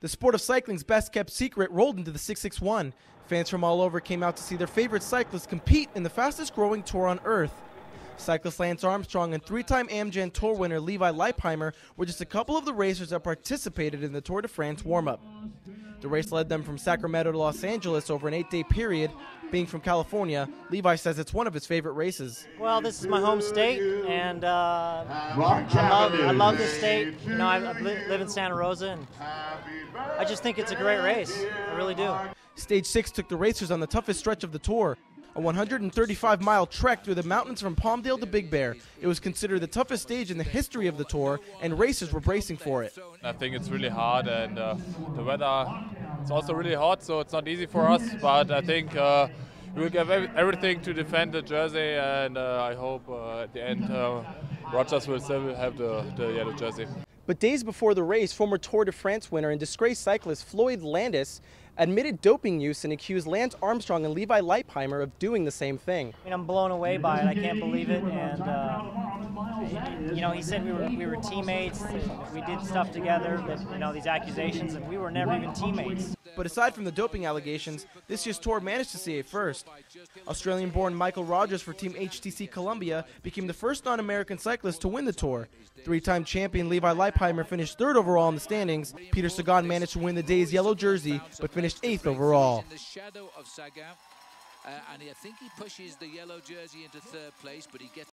The sport of cycling's best-kept secret rolled into the 661. Fans from all over came out to see their favorite cyclists compete in the fastest-growing tour on Earth. Cyclist Lance Armstrong and three-time Amgen Tour winner Levi Leipheimer were just a couple of the racers that participated in the Tour de France warm-up. The race led them from Sacramento to Los Angeles over an 8-day period. Being from California, Levi says it's one of his favorite races. Well, this is my home state, and I love this state. You know, I live in Santa Rosa, and I just think it's a great race. I really do. Stage 6 took the racers on the toughest stretch of the tour, a 135-mile trek through the mountains from Palmdale to Big Bear. It was considered the toughest stage in the history of the tour, and racers were bracing for it. I think it's really hard, and the weather is also really hot, so it's not easy for us, but I think we will give everything to defend the jersey, and I hope at the end Rogers will still have the yellow jersey. But days before the race, former Tour de France winner and disgraced cyclist Floyd Landis admitted doping use and accused Lance Armstrong and Levi Leipheimer of doing the same thing. I mean, I'm blown away by it. I can't believe it. And you know, he said we were teammates. We did stuff together. That, you know, these accusations, and we were never even teammates. But aside from the doping allegations, this year's tour managed to see a first. Australian-born Michael Rogers for Team HTC Columbia became the first non-American cyclist to win the tour. Three-time champion Levi Leipheimer finished third overall in the standings. Peter Sagan managed to win the day's yellow jersey, but finished 8th overall. In the shadow of Sagan, and I think he pushes the yellow jersey into third place, but he gets